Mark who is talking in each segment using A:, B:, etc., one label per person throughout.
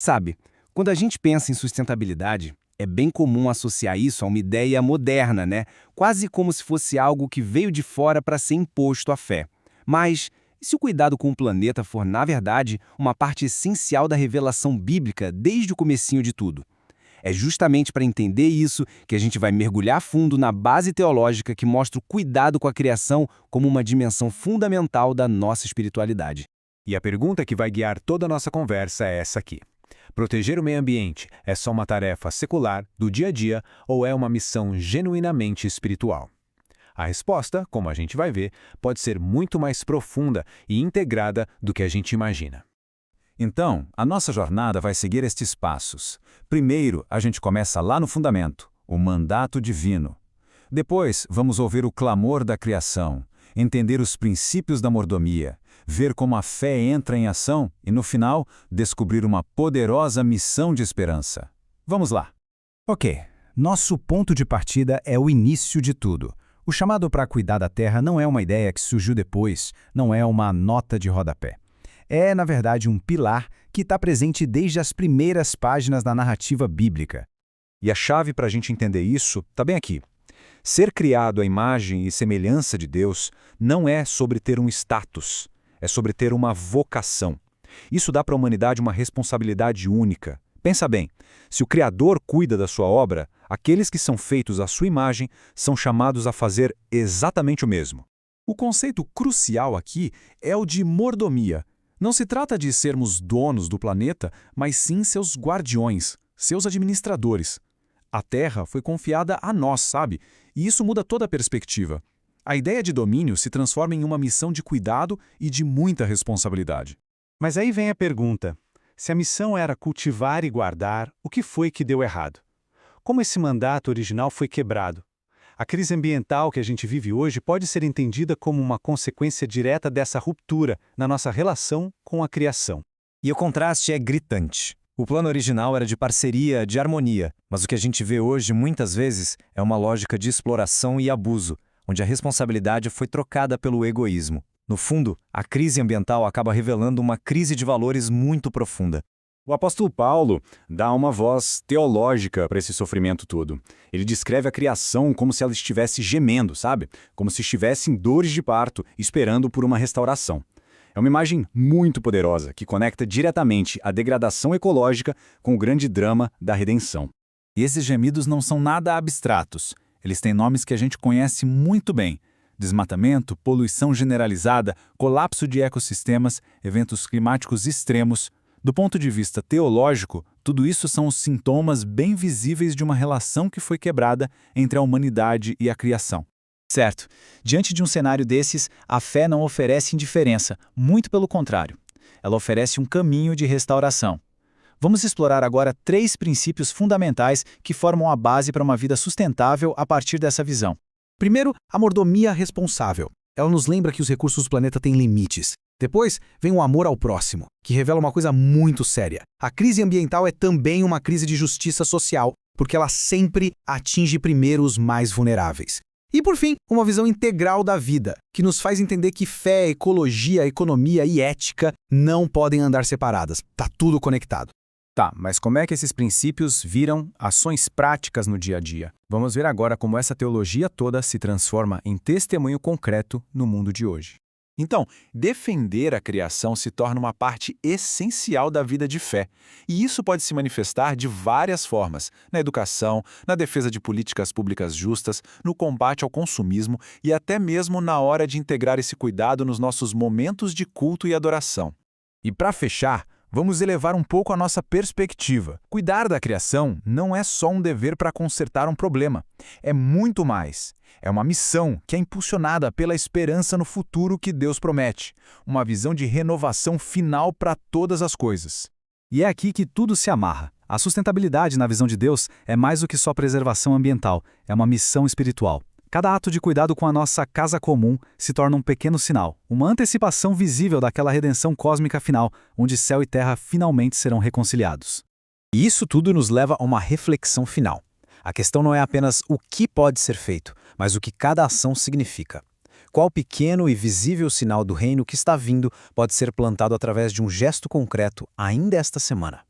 A: Sabe, quando a gente pensa em sustentabilidade, é bem comum associar isso a uma ideia moderna, né? Quase como se fosse algo que veio de fora para ser imposto à fé. Mas e se o cuidado com o planeta for, na verdade, uma parte essencial da revelação bíblica desde o comecinho de tudo? É justamente para entender isso que a gente vai mergulhar fundo na base teológica que mostra o cuidado com a criação como uma dimensão fundamental da nossa espiritualidade.
B: E a pergunta que vai guiar toda a nossa conversa é essa aqui. Proteger o meio ambiente é só uma tarefa secular, do dia a dia, ou é uma missão genuinamente espiritual? A resposta, como a gente vai ver, pode ser muito mais profunda e integrada do que a gente imagina.
C: Então, a nossa jornada vai seguir estes passos. Primeiro, a gente começa lá no fundamento, o mandato divino. Depois, vamos ouvir o clamor da criação, entender os princípios da mordomia, ver como a fé entra em ação e, no final, descobrir uma poderosa missão de esperança. Vamos lá!
D: Ok, nosso ponto de partida é o início de tudo. O chamado para cuidar da terra não é uma ideia que surgiu depois, não é uma nota de rodapé. É, na verdade, um pilar que está presente desde as primeiras páginas da narrativa bíblica.
B: E a chave para a gente entender isso está bem aqui. Ser criado à imagem e semelhança de Deus não é sobre ter um status, é sobre ter uma vocação. Isso dá para a humanidade uma responsabilidade única. Pensa bem, se o Criador cuida da sua obra, aqueles que são feitos à sua imagem são chamados a fazer exatamente o mesmo.
E: O conceito crucial aqui é o de mordomia. Não se trata de sermos donos do planeta, mas sim seus guardiões, seus administradores. A Terra foi confiada a nós, sabe? E isso muda toda a perspectiva. A ideia de domínio se transforma em uma missão de cuidado e de muita responsabilidade.
F: Mas aí vem a pergunta: se a missão era cultivar e guardar, o que foi que deu errado? Como esse mandato original foi quebrado? A crise ambiental que a gente vive hoje pode ser entendida como uma consequência direta dessa ruptura na nossa relação com a criação.
D: E o contraste é gritante. O plano original era de parceria, de harmonia, mas o que a gente vê hoje, muitas vezes, é uma lógica de exploração e abuso, onde a responsabilidade foi trocada pelo egoísmo. No fundo, a crise ambiental acaba revelando uma crise de valores muito profunda.
B: O apóstolo Paulo dá uma voz teológica para esse sofrimento todo. Ele descreve a criação como se ela estivesse gemendo, sabe? Como se estivesse em dores de parto, esperando por uma restauração. É uma imagem muito poderosa que conecta diretamente a degradação ecológica com o grande drama da redenção.
C: E esses gemidos não são nada abstratos. Eles têm nomes que a gente conhece muito bem: desmatamento, poluição generalizada, colapso de ecossistemas, eventos climáticos extremos. Do ponto de vista teológico, tudo isso são os sintomas bem visíveis de uma relação que foi quebrada entre a humanidade e a criação.
D: Certo. Diante de um cenário desses, a fé não oferece indiferença, muito pelo contrário. Ela oferece um caminho de restauração. Vamos explorar agora 3 princípios fundamentais que formam a base para uma vida sustentável a partir dessa visão.
E: Primeiro, a mordomia responsável. Ela nos lembra que os recursos do planeta têm limites. Depois, vem o amor ao próximo, que revela uma coisa muito séria. A crise ambiental é também uma crise de justiça social, porque ela sempre atinge primeiro os mais vulneráveis. E, por fim, uma visão integral da vida, que nos faz entender que fé, ecologia, economia e ética não podem andar separadas. Tá tudo conectado.
A: Tá, mas como é que esses princípios viram ações práticas no dia a dia? Vamos ver agora como essa teologia toda se transforma em testemunho concreto no mundo de hoje.
E: Então, defender a criação se torna uma parte essencial da vida de fé. E isso pode se manifestar de várias formas: na educação, na defesa de políticas públicas justas, no combate ao consumismo e até mesmo na hora de integrar esse cuidado nos nossos momentos de culto e adoração.
A: E para fechar, vamos elevar um pouco a nossa perspectiva. Cuidar da criação não é só um dever para consertar um problema. É muito mais. É uma missão que é impulsionada pela esperança no futuro que Deus promete. Uma visão de renovação final para todas as coisas.
D: E é aqui que tudo se amarra. A sustentabilidade na visão de Deus é mais do que só preservação ambiental. É uma missão espiritual. Cada ato de cuidado com a nossa casa comum se torna um pequeno sinal, uma antecipação visível daquela redenção cósmica final, onde céu e terra finalmente serão reconciliados.
A: E isso tudo nos leva a uma reflexão final. A questão não é apenas o que pode ser feito, mas o que cada ação significa. Qual pequeno e visível sinal do reino que está vindo pode ser plantado através de um gesto concreto ainda esta semana?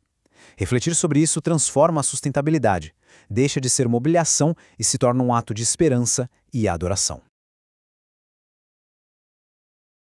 G: Refletir sobre isso transforma a sustentabilidade, deixa de ser uma obrigação e se torna um ato de esperança e adoração.